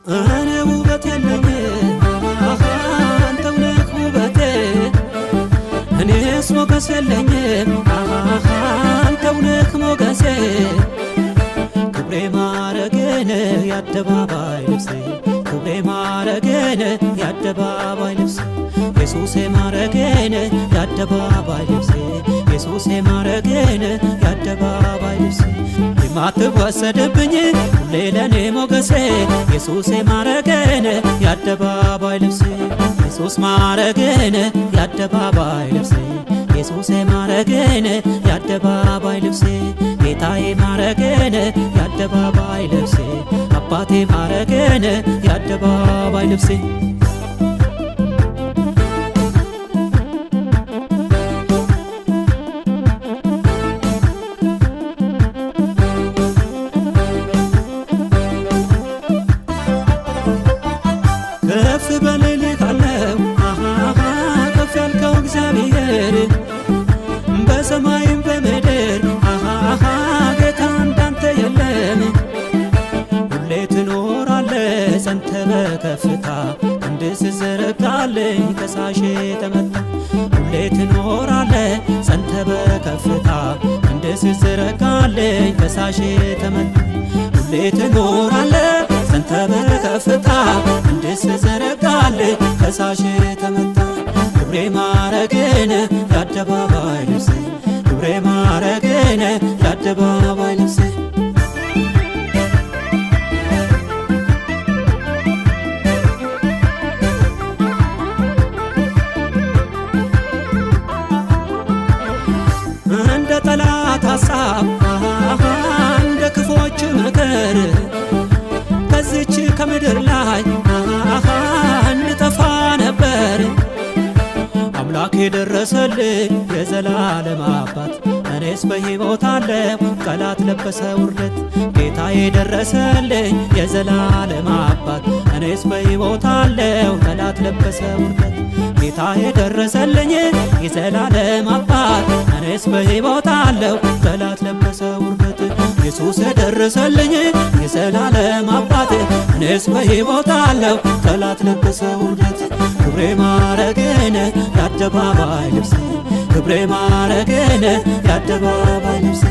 እኔ ውበት የለኝም አንተው ነህ ውበቴ እኔስ ሞገስ የለኝም አንተው ነህ ሞገሴ ክብሬ ማረጌን የአደባባይ ልብሴ ክብሬ ማረጌን የአደባባይ ልብሴ ኢየሱሴ ማረጌን የአደባባይ ልብሴ ኢየሱሴ ማረጌን የአደባባይ ልብሴ የማትወሰድብኝ ሁሌ ለኔ ሞገሴ ኢየሱሴ ማረጌን የአደባባይ ልብሴ ኢየሱስ ማረጌን የአደባባይ ልብሴ ኢየሱሴ ማረጌን የአደባባይ ልብሴ ጌታዬ ማረጌን የአደባባይ ልብሴ አባቴ ማረጌን የአደባባይ ልብሴ ከፍ በልልሃለው ከፍ ያልከው እግዚአብሔር በሰማይም በምድር ጌታ እንዳንተ የለም ሁሌ ትኖራለ ጸንተ በከፍታ ክንድ ስትዘረጋልኝ ከሳሼ ተመታ ሁሌ ትኖራለ ጸንተ በከፍታ ክንድ ስትዘረጋልኝ ከሳሼ ተመታ ሁሌ ትኖራለ ጸንተ በከፍታ ክንድ ስትዘረጋልኝ ከሳሼ ተመታ ክብሬ ማረጌን የአደባባይ ልብሴ ክብሬ ማረጌን የአደባባይ ልብሴ እንደ ጠላት ሐሳብ እንደ ክፎች ምክር ከዚች ከምድር ላይ እንጠፋ ነበር አምላክ የደረሰልኝ የዘላለም አባት እኔስ በሕይወት አለሁ ጠላት ለበሰ ውርደት ጌታ የደረሰልኝ የዘላለም አባት እኔስ በሕይወት አለሁ ጠላት ለበሰ ውርደት ጌታ የደረሰልኝ የዘላለም አባት እኔስ በሕይወት አለሁ ጠላት ለበሰ ውርደት ኢየሱስ የደረሰልኝ የዘላለም አባት እኔስ በሕይወት አለሁ ጠላት ለበሰ ውርደት ክብሬ ማረጌን የአደባባይ ልብሴ ክብሬ ማረጌን የአደባባይ ልብሴ